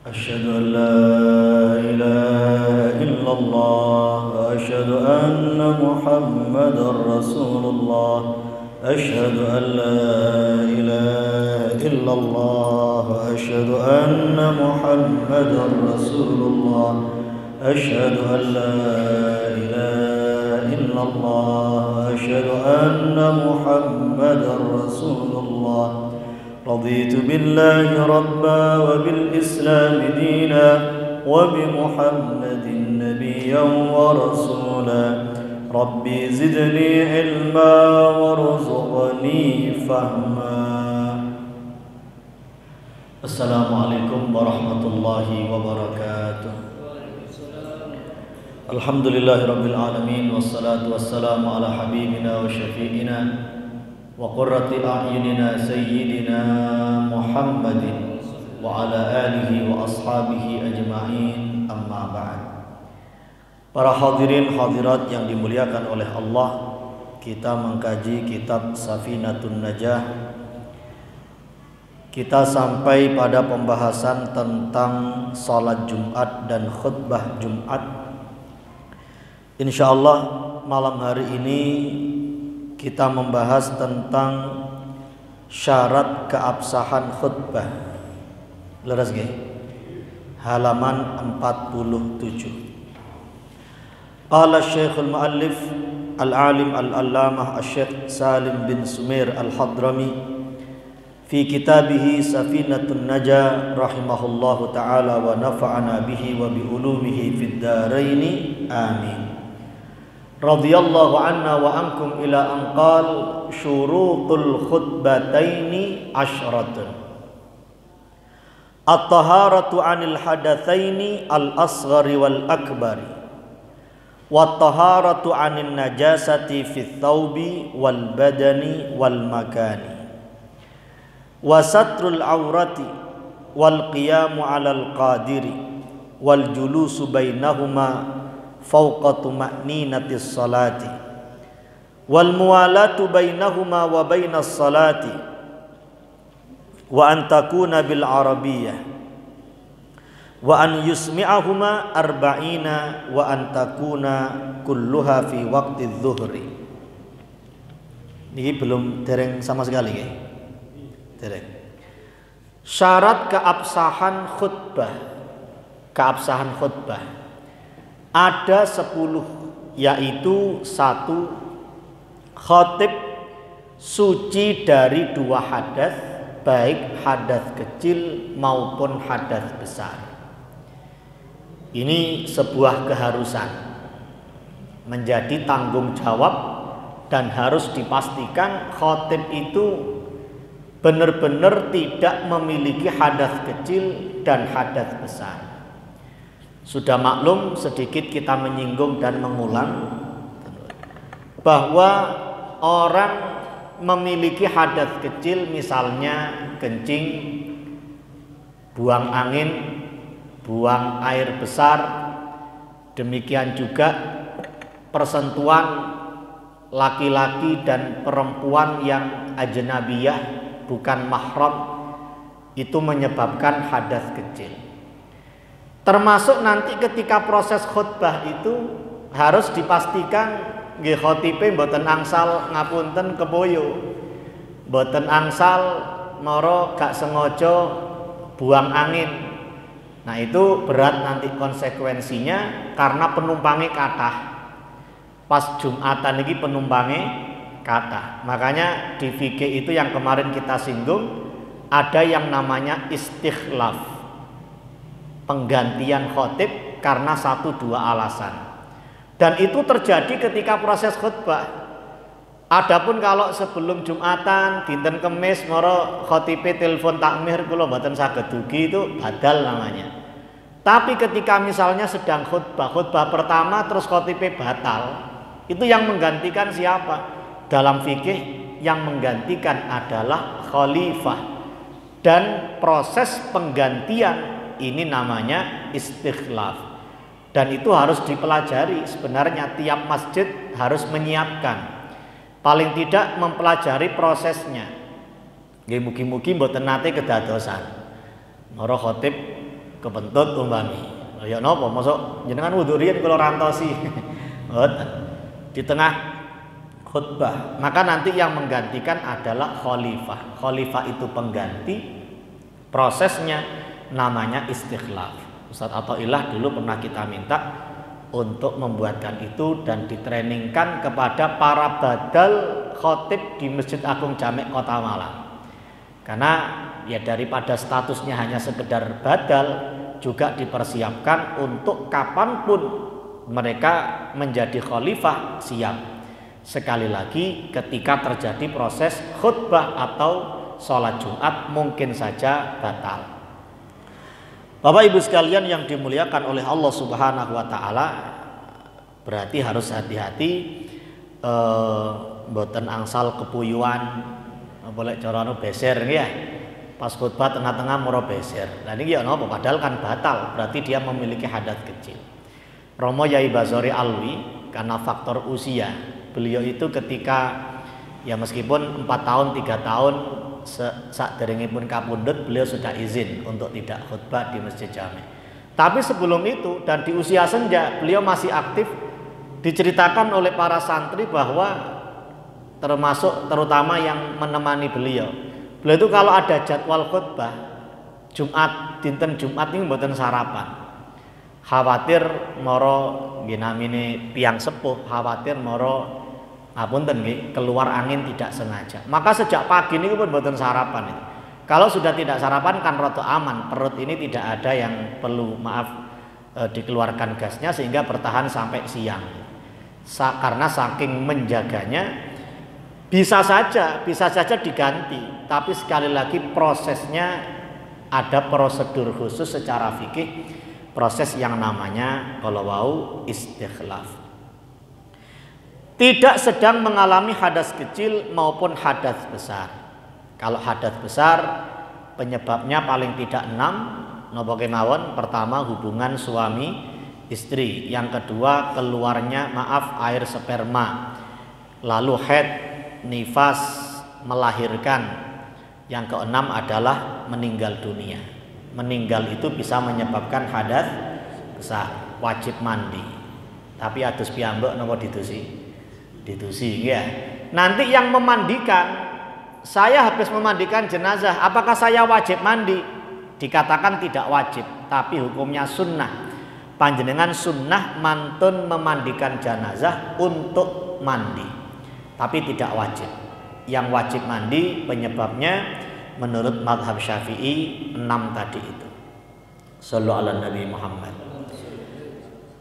أشهد أن لا إله إلا الله وأشهد أن محمدا رسول الله أشهد أن لا إله إلا الله وأشهد أن محمدا رسول الله أشهد أن لا إله إلا الله وأشهد أن محمدا رسول الله رضيت بالله ربا وبالإسلام دينا وبمحمد نبيا ورسولا ربي زدني علما وارزقني فهما. السلام عليكم ورحمة الله وبركاته. الحمد لله رب العالمين والصلاة والسلام على حبيبنا وشفيعنا وقرة أعيننا سيدنا محمد وعلى آله وأصحابه أجمعين أما بعد. Para hadirin hadirat yang dimuliakan oleh Allah, kita mengkaji kitab Safinatun Najah. Kita sampai pada pembahasan tentang salat Jumat dan khutbah Jumat. Insyaallah malam hari ini kita membahas tentang syarat keabsahan khutbah. Leres nggih? Halaman 47. Qala Syekhul Muallif Al-Alim Al-Allamah Asy-Syaikh Salim bin Sumair Al-Hadrami fi kitabih Safinatun Najah rahimahullahu taala wa nafa'ana bihi wa bi ulumihi fid dharain amin. Radhiyallahu anna wa ankum ila an qal syurutul khutbataini asyratun. At-taharatu 'anil hadatsaini al-asghari wal akbari. Wat-taharatu 'anin najasati fit thawbi wal badani wal makani. Wa satrul awrati wal qiyamu 'alal qadiri wal julusu bainahuma fawqa tuma'ninatis salati wal muwalatu bainahuma wa bainas salati wa an takuna bil arabiyyah wa an yusmi'ahuma arba'ina wa an takuna kulluha fi waqti dhuhri. Ini belum dereng sama sekali nggih. Dereng. Syarat keabsahan khutbah. Keabsahan khutbah ada 10, yaitu 1. Khatib suci dari 2 hadas, baik hadas kecil maupun hadas besar. Ini sebuah keharusan, menjadi tanggung jawab, dan harus dipastikan khatib itu benar-benar tidak memiliki hadas kecil dan hadas besar. Sudah maklum, sedikit kita menyinggung dan mengulang bahwa orang memiliki hadas kecil, misalnya kencing, buang angin, buang air besar, demikian juga persentuhan laki-laki dan perempuan yang ajnabiyah, bukan mahram, itu menyebabkan hadas kecil. Termasuk nanti ketika proses khutbah itu harus dipastikan nggih khatibe mboten angsal ngapunten kepoyo, mboten angsal mara gak sengaja buang angin. Nah itu berat nanti konsekuensinya karena penumpangnya kathah. Pas Jumatan ini penumpangnya kathah. Makanya di fikih itu yang kemarin kita singgung ada yang namanya istikhlaf, penggantian khatib karena 1-2 alasan. Dan itu terjadi ketika proses khutbah. Adapun kalau sebelum Jumatan, dinten Kemis, moro khatibe telepon takmir kula mboten saged dugi, itu badal namanya. Tapi ketika misalnya sedang khutbah pertama terus khatibe batal, itu yang menggantikan siapa? Dalam fikih yang menggantikan adalah khalifah. Dan proses penggantian ini namanya istikhlaf. Dan itu harus dipelajari. Sebenarnya tiap masjid harus menyiapkan, paling tidak mempelajari prosesnya. Nggih mugi-mugi mboten nate kedadosan. Mara khatib kepentut umpami. Ya napa mosok jenengan wudu riyen kula rantosi. Di tengah khutbah. Maka nanti yang menggantikan adalah khalifah. Khalifah itu pengganti, prosesnya namanya istikhlaf. Ustaz Athaillah dulu pernah kita minta untuk membuatkan itu dan ditreningkan kepada para badal khotib di Masjid Agung Jami' Kota Malang. Karena ya daripada statusnya hanya sekedar badal, juga dipersiapkan untuk kapanpun mereka menjadi khalifah siap. Sekali lagi ketika terjadi proses khutbah atau sholat Jumat mungkin saja batal. Bapak Ibu sekalian yang dimuliakan oleh Allah Subhanahu wa taala, berarti harus hati-hati mboten angsal kepuyuan boleh carane beser ya. Pas khutbah tengah-tengah moro beser. Lah niki ya napa padahal kan batal, berarti dia memiliki hadat kecil. Romo Yai Bazori Alwi karena faktor usia, beliau itu ketika ya meskipun 4 tahun 3 tahun saderengipun kapundhut beliau sudah izin untuk tidak khutbah di Masjid Jami'. Tapi sebelum itu dan di usia senja beliau masih aktif. Diceritakan oleh para santri bahwa termasuk terutama yang menemani beliau itu kalau ada jadwal khutbah Jumat, dinten Jumat ini mboten sarapan. Khawatir moro ginamine tiang sepuh, khawatir moro ngapunten nggih keluar angin tidak sengaja. Maka sejak pagi ini pun mboten sarapan itu. Kalau sudah tidak sarapan kan rada aman, perut ini tidak ada yang perlu dikeluarkan gasnya sehingga bertahan sampai siang. Karena saking menjaganya bisa saja diganti, tapi sekali lagi prosesnya ada prosedur khusus secara fikih, proses yang namanya kalau wau istikhlaf. Tidak sedang mengalami hadas kecil maupun hadas besar. Kalau hadas besar penyebabnya paling tidak 6 napa kemawon. Pertama hubungan suami istri, yang kedua keluarnya air sperma, lalu haid, nifas, melahirkan, yang keenam adalah meninggal dunia. Meninggal itu bisa menyebabkan hadas besar, wajib mandi. Tapi adus piyambak napa ditusi ya. Nanti yang memandikan, saya habis memandikan jenazah, apakah saya wajib mandi? Dikatakan tidak wajib, tapi hukumnya sunnah. Panjenengan sunnah mantun memandikan jenazah untuk mandi, tapi tidak wajib. Yang wajib mandi penyebabnya menurut mazhab Syafi'i 6 tadi itu. Shallallahu ala Nabi Muhammad.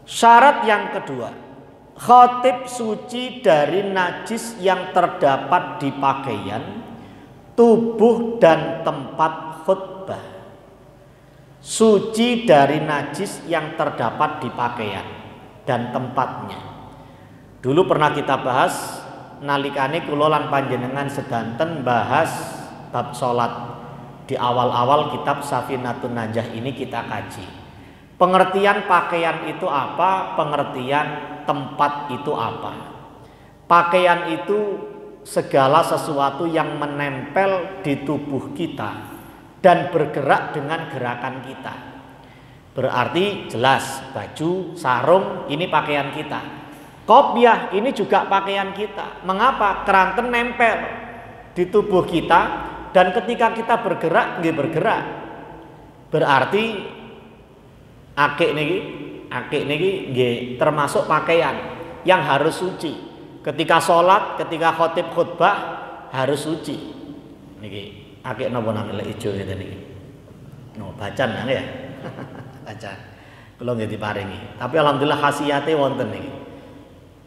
Syarat yang kedua, khatib suci dari najis yang terdapat di pakaian, tubuh dan tempat khutbah. Suci dari najis yang terdapat di pakaian dan tempatnya. Dulu pernah kita bahas nalikane kula lan panjenengan sedanten bahas bab salat di awal-awal kitab Safinatun Najah ini kita kaji. Pengertian pakaian itu apa? Pengertian tempat itu apa? Pakaian itu segala sesuatu yang menempel di tubuh kita dan bergerak dengan gerakan kita. Berarti jelas baju, sarung ini pakaian kita. Kopiah ini juga pakaian kita. Mengapa? Keranten nempel di tubuh kita dan ketika kita bergerak, nggih bergerak. Berarti akik niki nggih termasuk pakaian yang harus suci. Ketika sholat, ketika khotib khutbah harus suci. Niki akik napa nang lek ijo ngeten niki. No bacan ya. Bacan. Kula nggih diparingi. Tapi alhamdulillah khasiate wonten niki.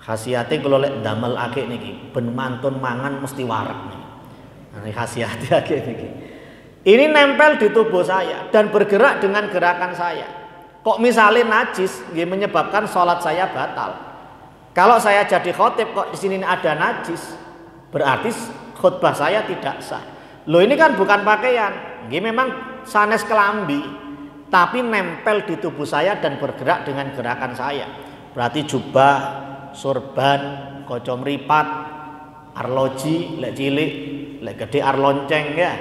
Khasiate kula lek ndamel akik niki ben mantun mangan mesti wareg niki. Nah, khasiate akik niki. Ini nempel di tubuh saya dan bergerak dengan gerakan saya. Kok misalnya najis nggih menyebabkan sholat saya batal. Kalau saya jadi khotib kok di sini ada najis, berarti khutbah saya tidak sah. Loh ini kan bukan pakaian, nggih memang sanes kelambi, tapi nempel di tubuh saya dan bergerak dengan gerakan saya. Berarti jubah, sorban, kaca mripat, arloji, lek cilik, lek gede arlonceng ya.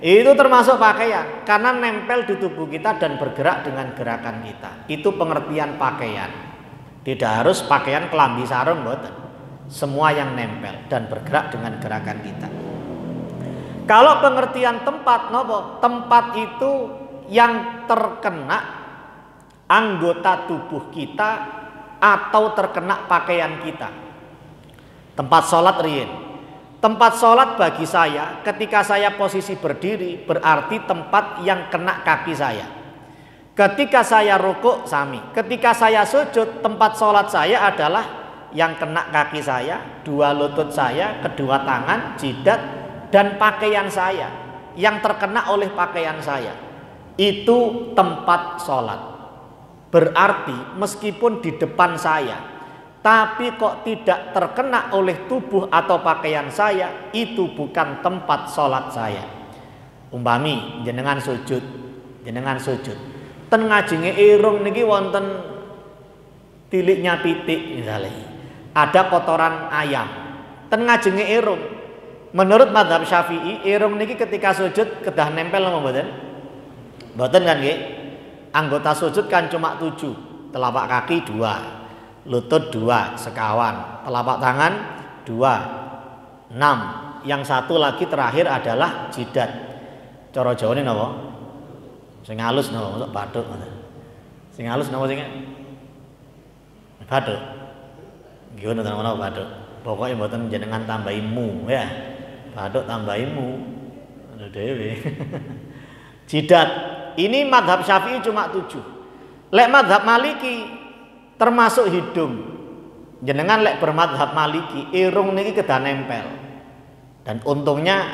Itu termasuk pakaian karena nempel di tubuh kita dan bergerak dengan gerakan kita. Itu pengertian pakaian. Tidak harus pakaian kelambi sarung, mboten. Semua yang nempel dan bergerak dengan gerakan kita. Kalau pengertian tempat, nopo? Tempat itu yang terkena anggota tubuh kita atau terkena pakaian kita. Tempat sholat riyen. Tempat sholat bagi saya ketika saya posisi berdiri berarti tempat yang kena kaki saya. Ketika saya rukuk sami. Ketika saya sujud tempat sholat saya adalah yang kena kaki saya, dua lutut saya, kedua tangan, jidat dan pakaian saya. Yang terkena oleh pakaian saya. Itu tempat sholat. Berarti meskipun di depan saya tapi kok tidak terkena oleh tubuh atau pakaian saya, itu bukan tempat sholat saya. Umpami jenengan sujud, ten ngajenge irung niki wonten tiliknya pitik misalnya, ada kotoran ayam, ten ngajenge irung. Menurut mazhab Syafi'i, irung niki ketika sujud kedah nempel napa mboten? Mboten kan nggih? Anggota sujud kan cuma 7, telapak kaki 2. Lutut 2 sekawan, telapak tangan 2, 6. Yang satu lagi terakhir adalah jidat. Cara Jawane napa? Sing halus napa? Masuk bathuk. Sing halus napa sing? Bathuk. Nggih wonten napa bathuk. Pokoke mboten jenengan tambahi mu ya. Bathuk tambahi mu. Lho dhewe. Jidat. Ini mazhab Syafi'i cuma 7. Lek mazhab Maliki termasuk hidung. Jenengan lek bermadhab Maliki, irung niki kedah nempel. Dan untungnya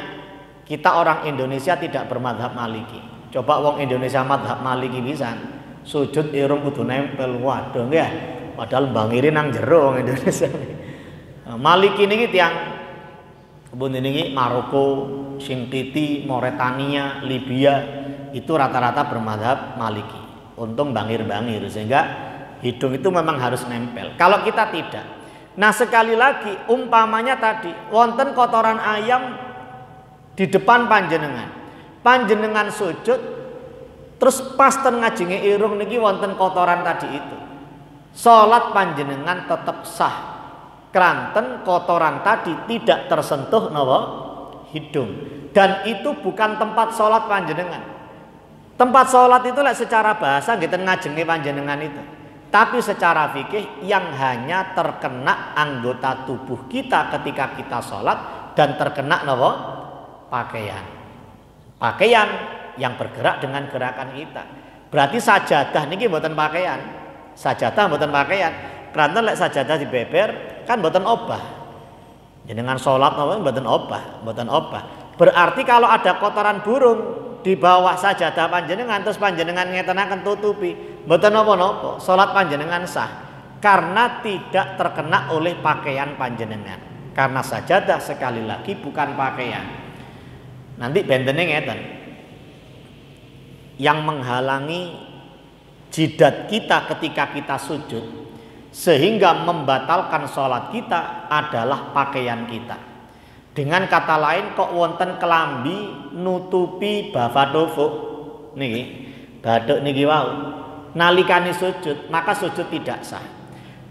kita orang Indonesia tidak bermadhab Maliki. Coba wong Indonesia madhab Maliki pisan, sujud irung kudu nempel. Waduh nggih. Padahal bangire nang jero wong Indonesia. Maliki niki tiyang pundi niki Maroko, Singkiti, Mauritania, Libya itu rata-rata bermadhab Maliki. Untung bangir-bangir sehingga hidung itu memang harus nempel. Kalau kita tidak. Nah sekali lagi umpamanya tadi wonten kotoran ayam di depan panjenengan. Panjenengan sujud terus pas ten ngajenge irung niki wonten kotoran tadi itu. Salat panjenengan tetap sah. Kranten kotoran tadi tidak tersentuh napa hidung. Dan itu bukan tempat salat panjenengan. Tempat salat itu lek secara bahasa nggih ten ngajenge panjenengan itu. Tapi secara fikih yang hanya terkena anggota tubuh kita ketika kita sholat dan terkena napa? Pakaian. Pakaian yang bergerak dengan gerakan kita. Berarti sajadah niki mboten pakaian. Sajadah mboten pakaian. Karena lek sajadah dibeber kan mboten obah. Jenengan sholat napa mboten obah, mboten obah. Berarti kalau ada kotoran burung di bawah sajadah panjenengan terus panjenengan ngetenaken tutupi mboten napa-napa, salat panjenengan sah karena tidak terkena oleh pakaian panjenengan. Karena sajadah sekali lagi bukan pakaian. Nanti bentene ngeten. Yang menghalangi jidat kita ketika kita sujud sehingga membatalkan salat kita adalah pakaian kita. Dengan kata lain kok wonten kelambi nutupi bavadofo niki baduk niki wau nalikane sujud maka sujud tidak sah.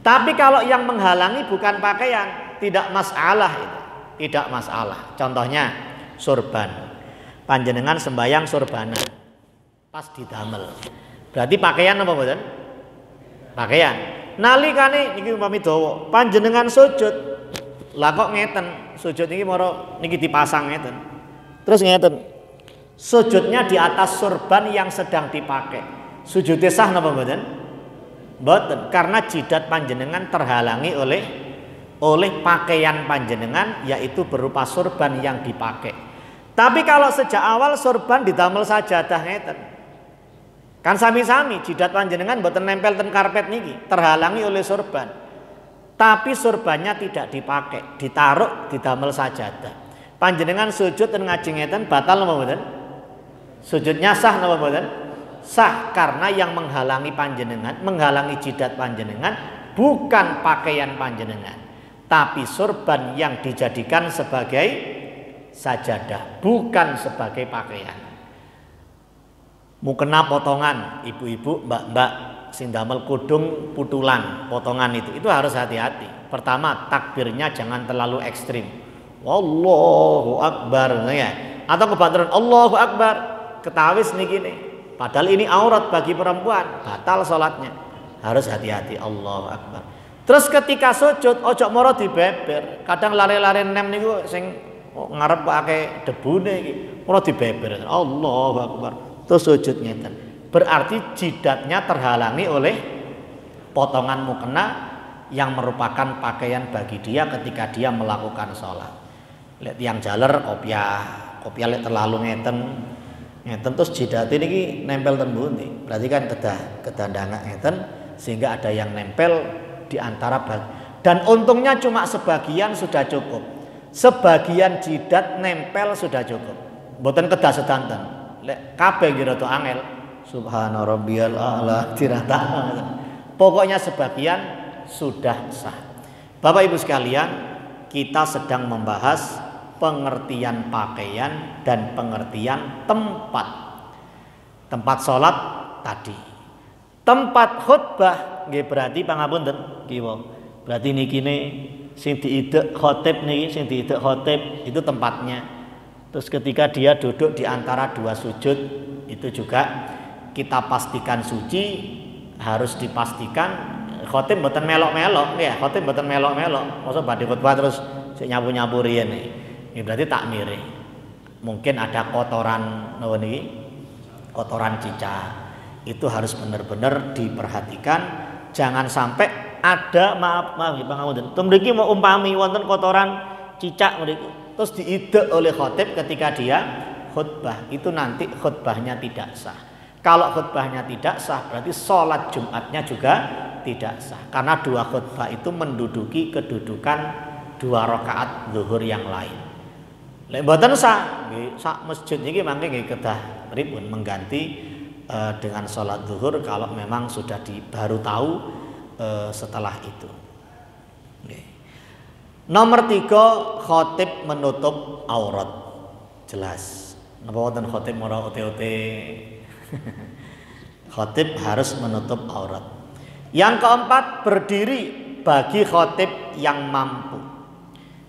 Tapi kalau yang menghalangi bukan pakaian tidak masalah itu, tidak masalah. Contohnya sorban. Panjenengan sembayang sorbanan pas didamel. Berarti pakaian apa mboten? Pakaian. Nalikane niki umpami dawa panjenengan sujud lah kok ngeten sujud niki moro niki dipasang ngeten. Terus ngeten. Sujudnya di atas sorban yang sedang dipakai. Sujudnya sah napa mboten? Mboten, karena jidat panjenengan terhalangi oleh pakaian panjenengan yaitu berupa sorban yang dipakai. Tapi kalau sejak awal sorban didamel sajadah ngeten. Kan sami-sami jidat panjenengan mboten nempel ten karpet niki, terhalangi oleh sorban. Tapi sorbannya tidak dipakai, ditaruh didamel sajadah. Panjenengan sujud ten ngaji ngeten batal napa mboten? Sujudnya sah napa mboten? Sah karena yang menghalangi panjenengan, menghalangi jidat panjenengan bukan pakaian panjenengan, tapi sorban yang dijadikan sebagai sajadah, bukan sebagai pakaian. Mukena potongan, ibu-ibu, mbak-mbak sing damel kudung putulan, potongan itu harus hati-hati. Pertama, takbirnya jangan terlalu ekstrim. Wallahu akbar ya. Atau kebanteran Allahu akbar, ketawis niki nih. Padahal ini aurat bagi perempuan, batal salatnya. Harus hati-hati, Allahu akbar. Terus ketika sujud ojo moro dibeber. Kadang lari-lari nem niku sing ngarep pakai debune iki, moro dibeber. Allahu akbar. Terus sujud ngeten. Berarti jidatnya terhalangi oleh potongan mukena yang merupakan pakaian bagi dia ketika dia melakukan sholat. Lihat yang jaler kopiah lihat terlalu ngeten terus jidat ini nempel ten pundi. Berarti kan kedah ndangak ngeten sehingga ada yang nempel di antara dan untungnya cuma sebagian sudah cukup. Sebagian jidat nempel sudah cukup. Mboten kedah sedanten. Lek kabeh kira to angel. Subhana rabbiyal a'la tiratakno. Pokoknya sebagian sudah sah. Bapak Ibu sekalian, kita sedang membahas pengertian pakaian dan pengertian tempat. Tempat sholat tadi. Tempat khutbah nggih berarti pangapunten kiwa. Berarti niki ne sing diidek khotib niki sing diidek khotib itu tempatnya. Terus ketika dia duduk di antara dua sujud itu juga kita pastikan suci, harus dipastikan khotib mboten melok-melok ya, khotib mboten melok-melok. Masa badhe khutbah terus sik nyapu-nyapu riyen iki. Ini berarti takmire. Mungkin ada kotoran napa niki? Kotoran cicak. Itu harus benar-benar diperhatikan, jangan sampai ada maaf nggih pangapunten. Mriki mau umpami wonten kotoran cicak mriki terus diidek oleh khotib ketika dia khutbah, itu nanti khutbahnya tidak sah. Kalau khutbahnya tidak sah berarti sholat Jumatnya juga tidak sah. Karena dua khutbah itu menduduki kedudukan dua rakaat zuhur yang lain. Lek mboten sah, sak masjid iki mangke nggih kedah pripun mengganti dengan sholat zuhur kalau memang sudah baru tahu setelah itu. Nomor 3, khotib menutup aurat. Jelas. Napa wonten khotib ora ote-ote. Khotib harus menutup aurat. Yang keempat, berdiri bagi khotib yang mampu.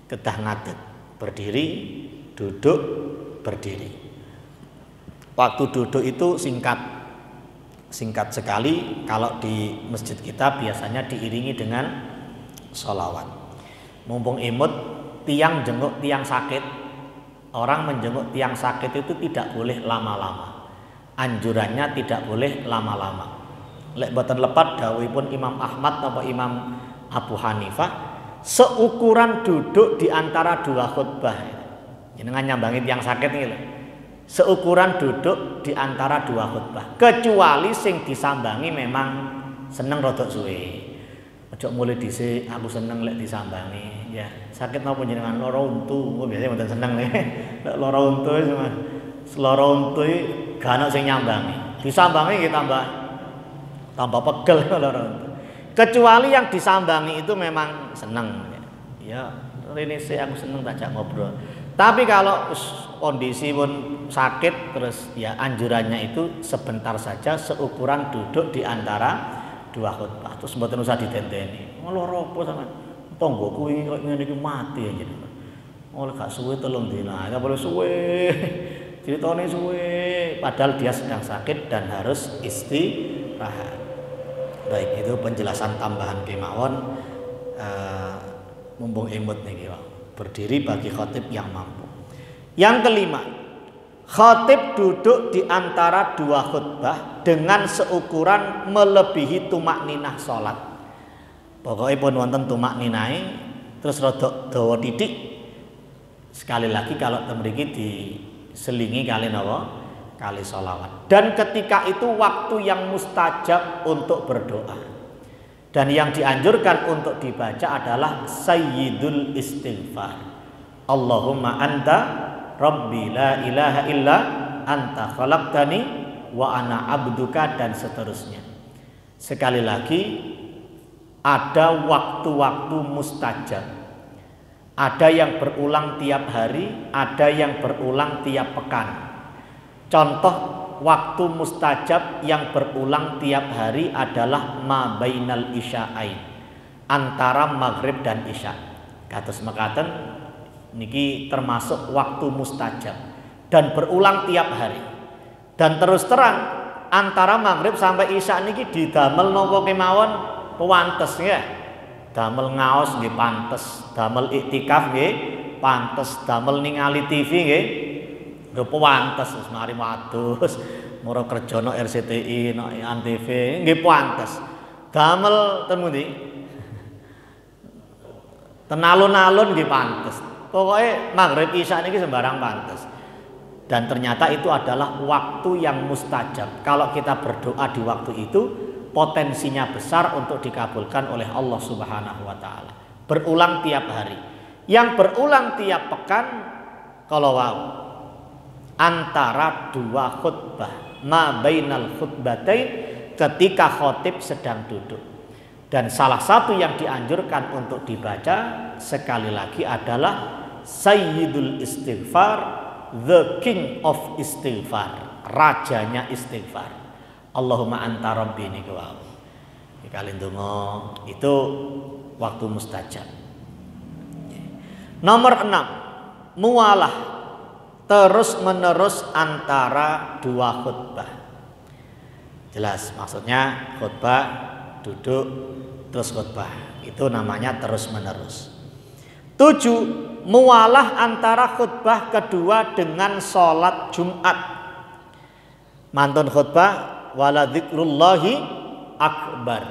Kedah ngadeg, berdiri, duduk, berdiri. Waktu duduk itu singkat sekali. Kalau di masjid kita biasanya diiringi dengan sholawat. Mumpung imut, tiang jenguk tiang sakit. Orang menjenguk tiang sakit itu tidak boleh lama-lama. Anjurannya tidak boleh lama-lama. Lek boten lepat dawuhipun Imam Ahmad atau Imam Abu Hanifah, seukuran duduk di antara dua khutbah. Jenengan nyambangi tiang sakit iki lho. Seukuran duduk di antara dua khutbah. Kecuali sing disambangi memang seneng rodok suwe. Ojo mulai dhisik aku seneng lek disambangi. Ya, sakit napa jenengan lara untu, biasanya mboten seneng lek lara untu cuma lara untu gak ana sing nyambangi. Disambangi nggih tambah pegel lara untu. Kecuali yang disambangi itu memang seneng. Ya, rene sik aku seneng tak jak ngobrol. Tapi kalau kondisi pun sakit terus ya anjurannya itu sebentar saja seukuran duduk di antara dua khutbah. Terus mboten usah ditenteni. Lara apa sampean? Tonggoku iki kok ngene iki mati aja. Oleh gak suwe 3 dina, gak boleh suwe. Ceritane suwe padahal dia sedang sakit dan harus istirahat. Baik, itu penjelasan tambahan kemawon mumpung imut niki, berdiri bagi khatib yang mampu. Yang kelima, khatib duduk di antara dua khutbah dengan seukuran melebihi tumakninah salat. Pokoknya pun wonten tumakninahe terus rada dawa titik. Sekali lagi kalau mriki diselingi kali napa? Kali sholawat. Dan ketika itu waktu yang mustajab untuk berdoa. Dan yang dianjurkan untuk dibaca adalah Sayyidul Istighfar. Allahumma anta Rabbi la ilaha illa anta khalaqtani wa ana abduka dan seterusnya. Sekali lagi ada waktu-waktu mustajab. ada yang berulang tiap hari, ada yang berulang tiap pekan. Contoh waktu mustajab yang berulang tiap hari adalah ma bainal isya'ain, antara maghrib dan isya. Kados mekaten niki termasuk waktu mustajab dan berulang tiap hari. Dan terus terang antara maghrib sampai isya niki didamel napa kemawon pantes nggih. Damel ngaos nggih pantes, damel iktikaf nggih pantes, damel ningali TV nggih lho pantes, wis mari wadus mara kerja no RCTI no Antv nggih pantes. Damel ten pundi? Ten alun-alun nggih pantes. Pokoke maghrib isya niki sembarang pantes. Dan ternyata itu adalah waktu yang mustajab. Kalau kita berdoa di waktu itu, potensinya besar untuk dikabulkan oleh Allah Subhanahu wa taala. Berulang tiap hari. Yang berulang tiap pekan kalau wow, antara dua khutbah, ma bainal khutbatain, ketika khotib sedang duduk. Dan salah satu yang dianjurkan untuk dibaca sekali lagi adalah Sayyidul Istighfar, the king of istighfar, rajanya istighfar. Allahumma anta rabbi niku wae. Kali ndonga itu waktu mustajab. Nomor 6, mualah terus menerus antara dua khutbah. Jelas maksudnya khutbah duduk terus khutbah. Itu namanya terus menerus. 7, mualah antara khutbah kedua dengan sholat Jumat. Mantun khutbah wala dzikrullahi akbar,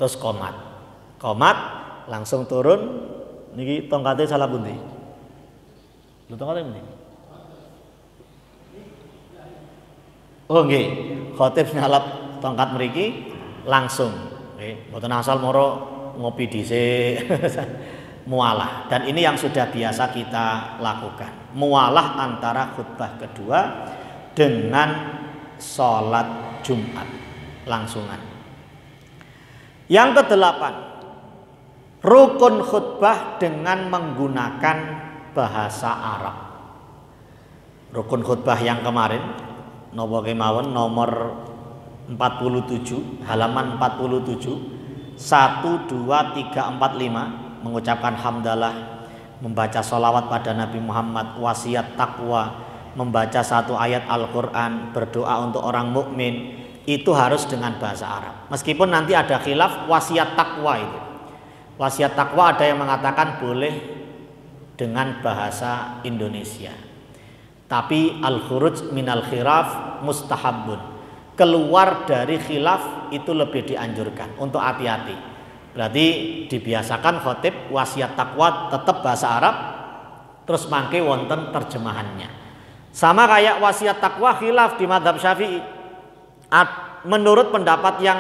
terus qomat langsung turun niki tongkate salah pundi lho tongkate pundi oh nggih khatib nyalap tongkat mriki langsung nggih mboten asal moro ngopi dhisik mualah. Dan ini yang sudah biasa kita lakukan, mualah antara khutbah kedua dengan sholat Jumat langsungan. Yang ke-8, rukun khutbah dengan menggunakan bahasa Arab. Rukun khutbah yang kemarin napa kemawon nomor 47, halaman 47, 1, 2, 3, 4, 5, mengucapkan hamdalah, membaca sholawat pada Nabi Muhammad, wasiat takwa, membaca satu ayat Al-Quran, berdoa untuk orang mukmin, itu harus dengan bahasa Arab. Meskipun nanti ada khilaf wasiat takwa itu. Wasiat takwa ada yang mengatakan boleh dengan bahasa Indonesia. Tapi al-khuruj minal khilaf mustahabun. Keluar dari khilaf itu lebih dianjurkan untuk hati-hati. Berarti dibiasakan khotib wasiat takwa tetap bahasa Arab, terus mangke wonten terjemahannya. Sama kayak wasiat takwa khilaf di mazhab Syafi'i. Menurut pendapat yang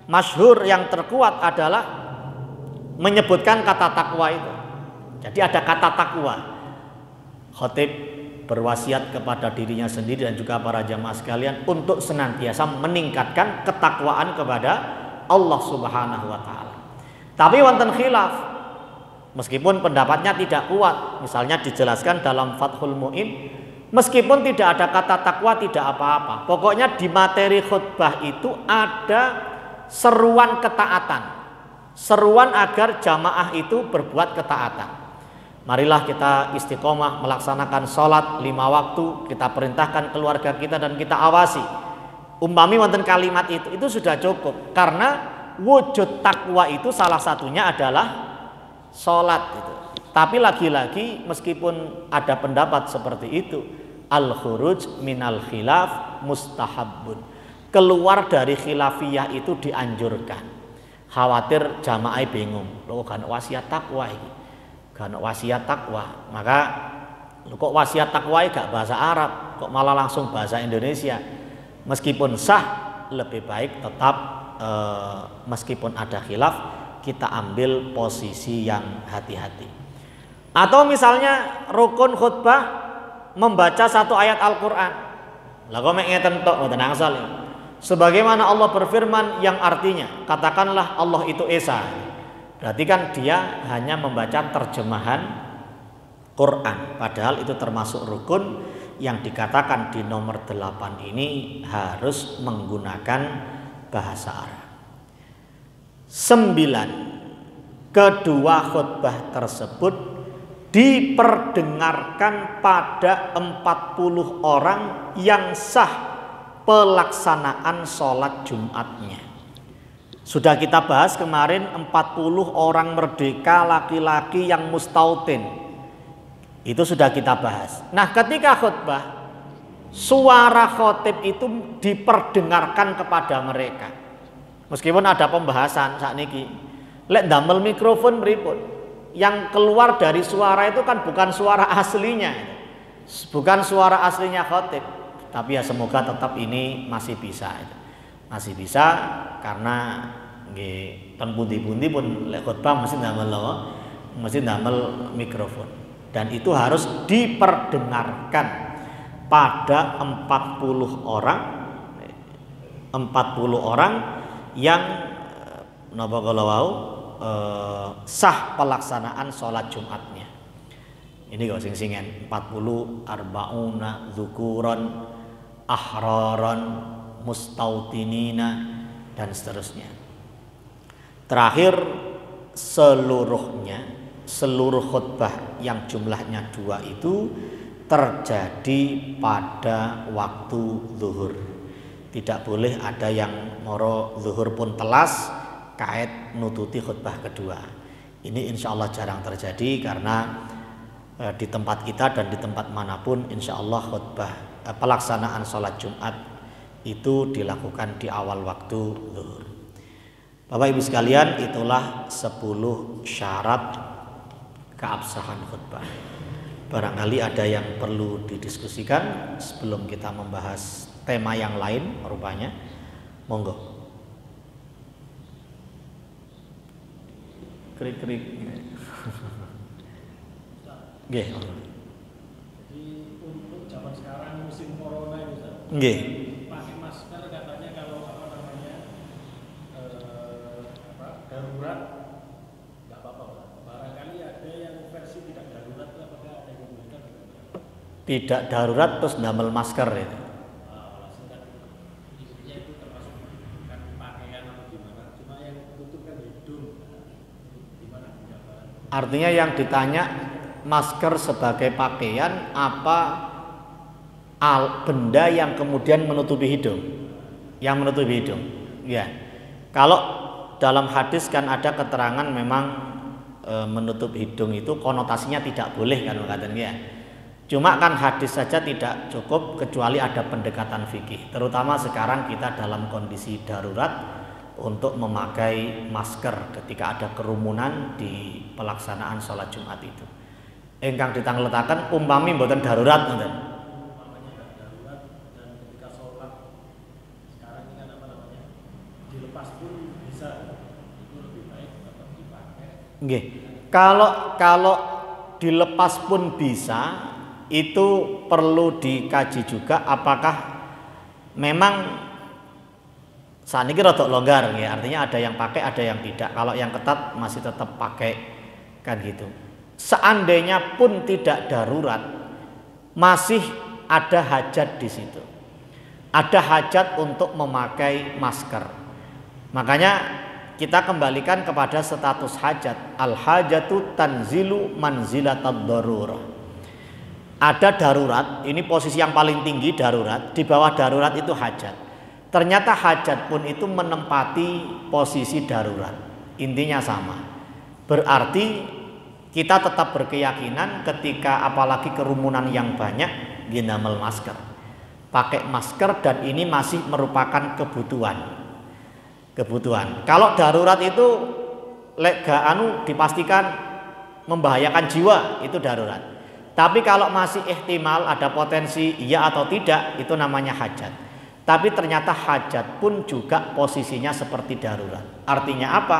masyhur yang terkuat adalah menyebutkan kata takwa itu. Jadi ada kata takwa. Khatib berwasiat kepada dirinya sendiri dan juga para jamaah sekalian untuk senantiasa meningkatkan ketakwaan kepada Allah Subhanahu wa taala. Tapi wonten khilaf. Meskipun pendapatnya tidak kuat, misalnya dijelaskan dalam Fathul Mu'in, meskipun tidak ada kata takwa tidak apa-apa. Pokoknya di materi khutbah itu ada seruan ketaatan. Seruan agar jamaah itu berbuat ketaatan. Marilah kita istiqomah melaksanakan sholat 5 waktu. Kita perintahkan keluarga kita dan kita awasi. Umpami wonten kalimat itu sudah cukup. Karena wujud takwa itu salah satunya adalah sholat itu. Tapi lagi-lagi meskipun ada pendapat seperti itu, al-khuruj minal khilaf mustahabun. Keluar dari khilafiyah itu dianjurkan. Khawatir jamaah bingung, loh kan wasiat takwa ini. Kan wasiat takwa. Maka kok wasiat takwa gak bahasa Arab, kok malah langsung bahasa Indonesia. Meskipun sah, lebih baik tetap meskipun ada khilaf, kita ambil posisi yang hati-hati. Atau misalnya rukun khutbah membaca satu ayat Al-Quran. Lah kok mek ngeten tok mboten angsal. Sebagaimana Allah berfirman yang artinya, katakanlah Allah itu Esa. Berarti kan dia hanya membaca terjemahan Quran, padahal itu termasuk rukun yang dikatakan di nomor 8 ini harus menggunakan bahasa Arab. 9. Kedua khutbah tersebut diperdengarkan pada 40 orang yang sah pelaksanaan sholat Jumatnya. Sudah kita bahas kemarin 40 orang merdeka laki-laki yang mustautin. Itu sudah kita bahas. Nah, ketika khutbah, suara khotib itu diperdengarkan kepada mereka. Meskipun ada pembahasan saat niki, lek damel mikrofon pripun, yang keluar dari suara itu kan bukan suara aslinya, bukan suara aslinya khotib. Tapi ya semoga tetap ini masih bisa, karena nggih ten pundi-pundi pun lek khotbah mesti damel mikrofon, dan itu harus diperdengarkan pada 40 orang yang napa kala wau sah pelaksanaan sholat Jumatnya. Ini kok sing-singen 40 arbauna dzukuran ahraran mustautinina dan seterusnya. Terakhir seluruh khutbah yang jumlahnya 2 itu terjadi pada waktu zuhur. Tidak boleh ada yang moro zuhur pun telas kait nututi khutbah kedua. Ini insya Allah jarang terjadi, karena di tempat kita dan di tempat manapun insya Allah khutbah pelaksanaan sholat Jumat itu dilakukan di awal waktu zuhur. Bapak Ibu sekalian, itulah 10 syarat keabsahan khutbah. Barangkali ada yang perlu didiskusikan sebelum kita membahas tema yang lain rupanya. Monggo. Krik-krik. Nggih. Jadi untuk zaman sekarang musim corona itu, Ustaz. Nggih. Pakai masker katanya kalau darurat enggak apa-apa, Pak. Barangkali ada yang versi tidak darurat, apakah ada yang menggunakan? Tidak darurat terus ndamel masker itu. Itu termasuk kan pakaian atau gimana? Cuma yang tutup kan hidung. Gimana penjelasan? Artinya yang ditanya masker sebagai pakaian apa benda yang kemudian menutupi hidung? Yang menutupi hidung. Ya. Kalau dalam hadis kan ada keterangan memang menutup hidung itu konotasinya tidak boleh kan katanya ya. Cuma kan hadis saja tidak cukup kecuali ada pendekatan fikih. Terutama sekarang kita dalam kondisi darurat untuk memakai masker ketika ada kerumunan di pelaksanaan sholat Jumat itu. Ingkang ditangletaken umpami mboten darurat ngoten. Umpamanya enggak darurat dan ketika sholat sekarang ini kan dilepas pun bisa, itu lebih baik tetap dipakai. Nggih. Kalau dilepas pun bisa, itu perlu dikaji juga apakah memang saat ini rada longgar ya, artinya ada yang pakai ada yang tidak. Kalau yang ketat masih tetap pakai kan gitu. Seandainya pun tidak darurat, masih ada hajat di situ. Ada hajat untuk memakai masker. Makanya kita kembalikan kepada status hajat. Al hajatu tanzilu manzilatad darurah. Ada darurat, ini posisi yang paling tinggi darurat, di bawah darurat itu hajat. Ternyata hajat pun itu menempati posisi darurat. Intinya sama. Berarti kita tetap berkeyakinan ketika apalagi kerumunan yang banyak ginamel masker. Pakai masker dan ini masih merupakan kebutuhan. Kalau darurat itu dipastikan membahayakan jiwa, itu darurat. Tapi kalau masih ihtimal ada potensi iya atau tidak, itu namanya hajat. Tapi ternyata hajat pun juga posisinya seperti darurat. Artinya apa?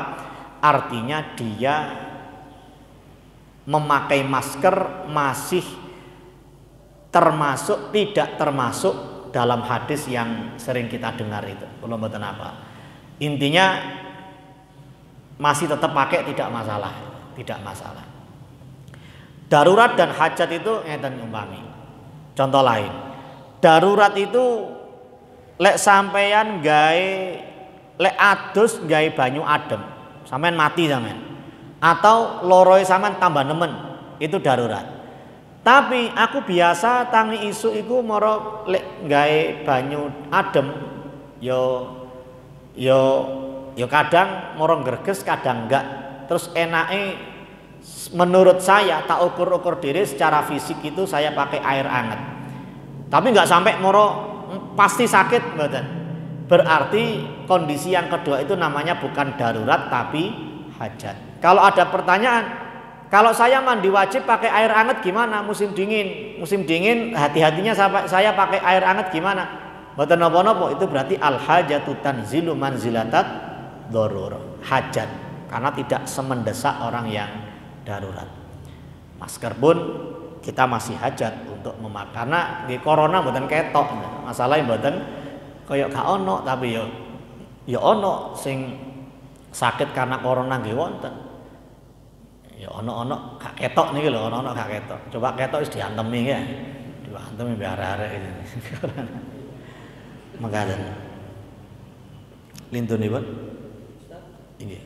Artinya dia memakai masker masih tidak termasuk dalam hadis yang sering kita dengar itu. Belum betul apa. Intinya masih tetap pakai tidak masalah, tidak masalah. Darurat dan hajat itu ngeten umpami. Contoh lain. Darurat itu lek sampeyan gawe lek adus gawe banyu adem, sampean mati sampean. Atau loroe sampean tambah nemen, itu darurat. Tapi aku biasa tangi isu iku moro lek gawe banyu adem yo kadang moro greges kadang enggak. Terus enake menurut saya tak ukur-ukur diri secara fisik itu saya pakai air hangat. Tapi enggak sampai moro pasti sakit mboten. Berarti kondisi yang kedua itu namanya bukan darurat tapi hajat. Kalau ada pertanyaan, kalau saya mandi wajib pakai air hangat gimana? Musim dingin hati-hatinya saya pakai air hangat gimana? Mboten napa-napa, itu berarti al hajatu tanzilu manzilatat darurah. Hajat karena tidak semendesak orang yang darurat. Masker pun kita masih hajat untuk memakai karena di corona mboten ketok. Masalahnya mboten kaya gak ono tapi ya ono sing sakit karena corona nggih wonten. Ya ono gak ketok niki lho, ono gak ketok. Coba ketok wis diantemi ya. Diantemi biar arek ini. Makaten. Lintunipun. Nggih.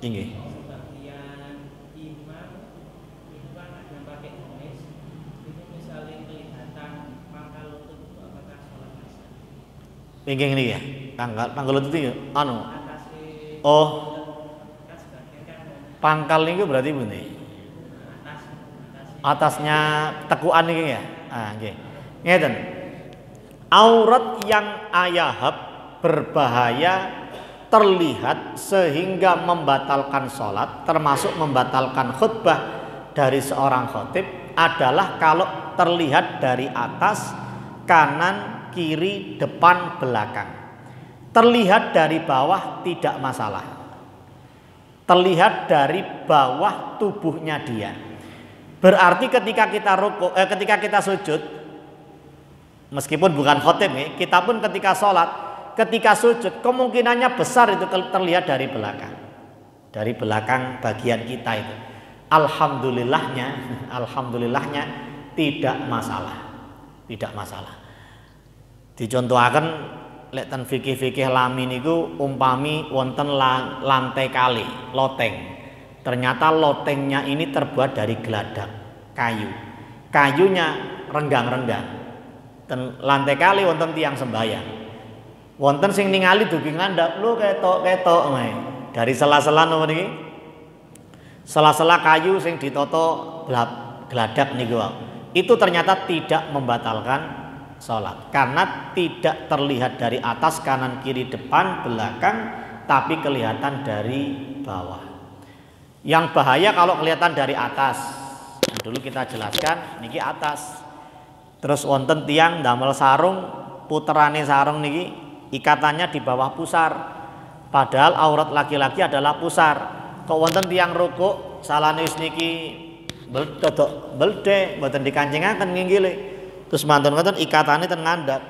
Nggih. Pinggang ini ya, pangkal lutut itu anu. Oh, pangkal ini berarti bunyi. Atasnya tekuan ini ya. Ah, nggih. Ngeten. Aurat yang ayahab berbahaya terlihat sehingga membatalkan sholat, termasuk membatalkan khutbah dari seorang khotib adalah kalau terlihat dari atas, kanan, kiri, depan, belakang. Terlihat dari bawah tidak masalah. Terlihat dari bawah tubuhnya dia. Berarti ketika kita sujud, meskipun bukan khotib nih, kita pun ketika sholat, ketika sujud kemungkinannya besar itu terlihat dari belakang. Dari belakang bagian kita itu. Alhamdulillahnya tidak masalah. Tidak masalah. Dicontohaken lek ten fikih-fikih lami niku umpami wonten lantai kali, loteng. Ternyata lotengnya ini terbuat dari geladak, kayu. Kayunya renggang-renggang. Ten lantai kali wonten tiang sembayang. Wonten sing ningali dugi ngandhap, lho ketok wae. Dari sela-sela napa niki? Sela-sela kayu sing ditoto geladak niku. Itu ternyata tidak membatalkan sholat karena tidak terlihat dari atas, kanan, kiri, depan, belakang, tapi kelihatan dari bawah. Yang bahaya kalau kelihatan dari atas. Nah, dulu kita jelaskan niki atas. Terus wonten tiang damel sarung, puterane sarung niki ikatannya di bawah pusar. Padahal aurat laki-laki adalah pusar. Kok wonten tiang rukuk salane wis niki belde mboten dikancingaken nginggile. Terus mantun ngoten ikatannya ten ngandhap.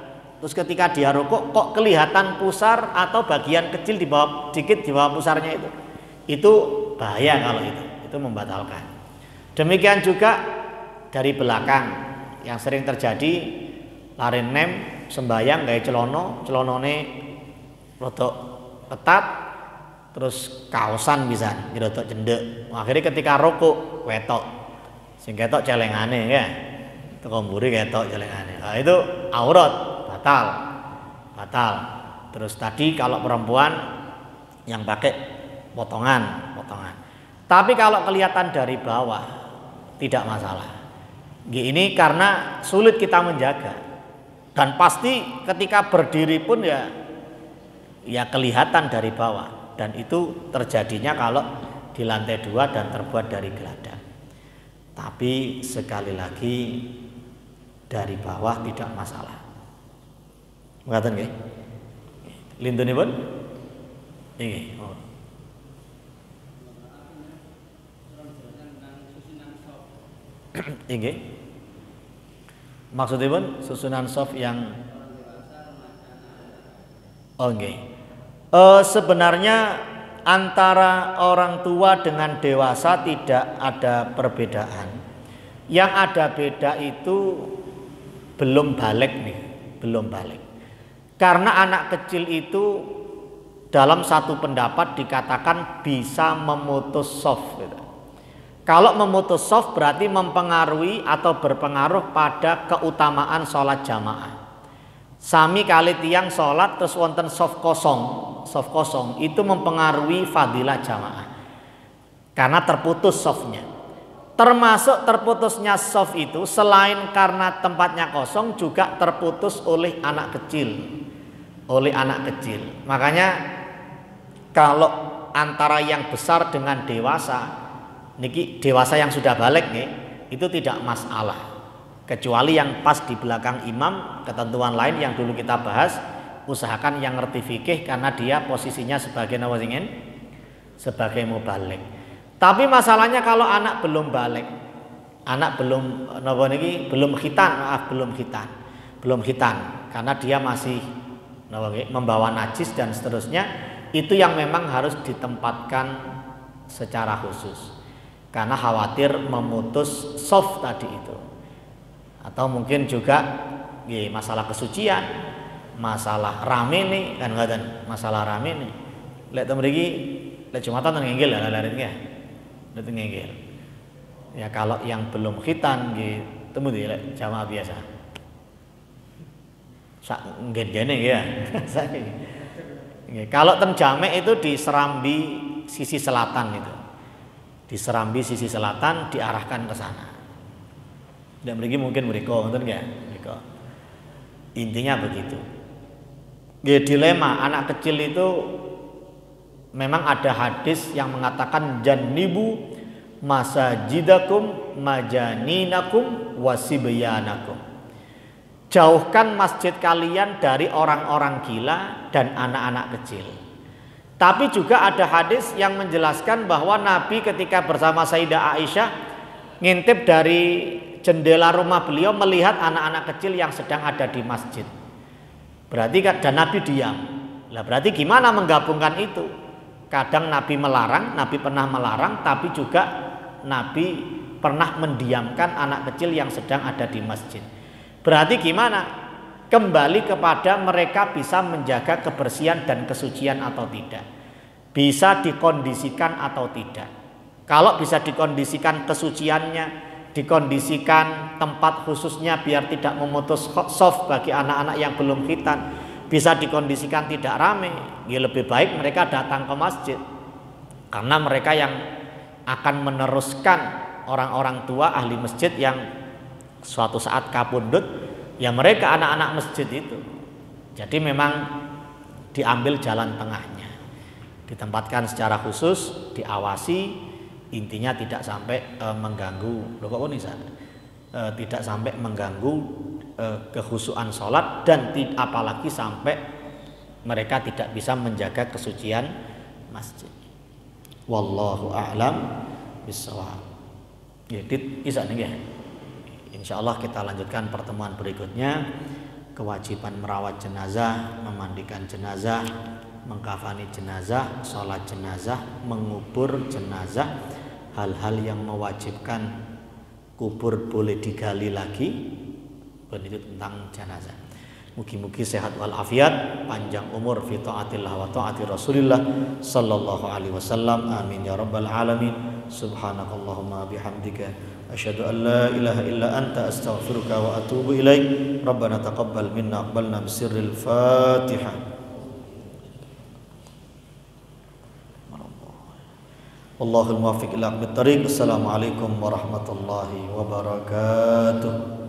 Terus ketika dia rukuk kok kelihatan pusar atau bagian kecil di bawah dikit di bawah pusarnya itu. Itu bahaya kalau itu membatalkan. Demikian juga dari belakang yang sering terjadi lari nem sembayang gawe celonone rada ketat terus kaosan bisa rada cendek. Akhirnya ketika rukuk wetok. Sing ketok celengane ya. Teko mburi ketok celengane. Nah, itu aurat, batal. Terus tadi kalau perempuan yang pakai potongan. Tapi kalau kelihatan dari bawah tidak masalah. Ini karena sulit kita menjaga. Dan pasti ketika berdiri pun ya kelihatan dari bawah. Dan itu terjadinya kalau di lantai 2 dan terbuat dari geladak. Tapi sekali lagi dari bawah tidak masalah. Ngaten nggih? Lintunipun? Nggih. Oh. Nggih. Maksudipun susunan soft yang Oke. Sebenarnya antara orang tua dengan dewasa tidak ada perbedaan. Yang ada beda itu belum balik nih, belum balik. Karena anak kecil itu dalam satu pendapat dikatakan bisa memutus shaf gitu. Kalau memutus shaf berarti mempengaruhi atau berpengaruh pada keutamaan sholat jamaah. Sami kali tiang sholat terus wonten shaf kosong itu mempengaruhi fadilah jamaah. Karena terputus shafnya. Termasuk terputusnya shaf itu selain karena tempatnya kosong juga terputus oleh anak kecil. Makanya kalau antara yang besar dengan dewasa, niki dewasa yang sudah balik nih, itu tidak masalah. Kecuali yang pas di belakang imam, ketentuan lain yang dulu kita bahas, usahakan yang ngerti fikih karena dia posisinya sebagai nawazingin, sebagai mubalik. Tapi masalahnya kalau anak belum balik, anak belum khitan, karena dia masih membawa najis dan seterusnya, itu yang memang harus ditempatkan secara khusus karena khawatir memutus shaf tadi itu. Atau mungkin juga masalah kesucian, masalah rame nih kan ngaten, masalah rame nih. Lek mriki lek Jumatan ngenggil lah laritnya. Lek ngenggil. Ya kalau yang belum khitan nggih temu di jamaah biasa. Sak nggen-ngene ya. Kalau ten jamek itu di Serambi sisi selatan itu. Di Serambi sisi selatan diarahkan ke sana. Dan mriki mungkin mereka ngoten nggih, mereka. Intinya begitu. Dilema anak kecil itu memang ada hadis yang mengatakan jannibu masajidakum majaninakum wasibyanakum. Jauhkan masjid kalian dari orang-orang gila dan anak-anak kecil. Tapi juga ada hadis yang menjelaskan bahwa Nabi ketika bersama Sayyidah Aisyah ngintip dari jendela rumah beliau melihat anak-anak kecil yang sedang ada di masjid. Berarti dan Nabi diam. Lah berarti gimana menggabungkan itu? Kadang Nabi melarang, Nabi pernah melarang, tapi juga Nabi pernah mendiamkan anak kecil yang sedang ada di masjid. Berarti gimana? Kembali kepada mereka bisa menjaga kebersihan dan kesucian atau tidak. Bisa dikondisikan atau tidak. Kalau bisa dikondisikan kesuciannya, dikondisikan tempat khususnya biar tidak memutus shaf bagi anak-anak yang belum khitan, bisa dikondisikan tidak rame, ya lebih baik mereka datang ke masjid. Karena mereka yang akan meneruskan orang-orang tua ahli masjid yang suatu saat kapundhut, ya mereka anak-anak masjid itu. Jadi memang diambil jalan tengahnya, ditempatkan secara khusus, diawasi, intinya tidak sampai mengganggu. Loh kok ini tidak sampai mengganggu kekhusyuan sholat dan apalagi sampai mereka tidak bisa menjaga kesucian masjid. Wallahu a'lam bishawab. Ya, bisa nih ya. Insyaallah kita lanjutkan pertemuan berikutnya. Kewajiban merawat jenazah, memandikan jenazah, mengkafani jenazah, sholat jenazah, mengubur jenazah, hal-hal yang mewajibkan kubur boleh digali lagi, itu tentang jenazah. Mugi-mugi sehat walafiat, panjang umur fi taatillah wa taati Rasulillah sallallahu alaihi wasallam. Amin ya rabbal alamin. Subhanakallahumma bihamdika asyhadu an la ilaha illa anta astaghfiruka wa atubu ilaik. Rabbana taqabbal minna aqbalna bisirril Fatihah. Wallahul muwaffiq ila aqwamit thariq. Assalamualaikum warahmatullahi wabarakatuh.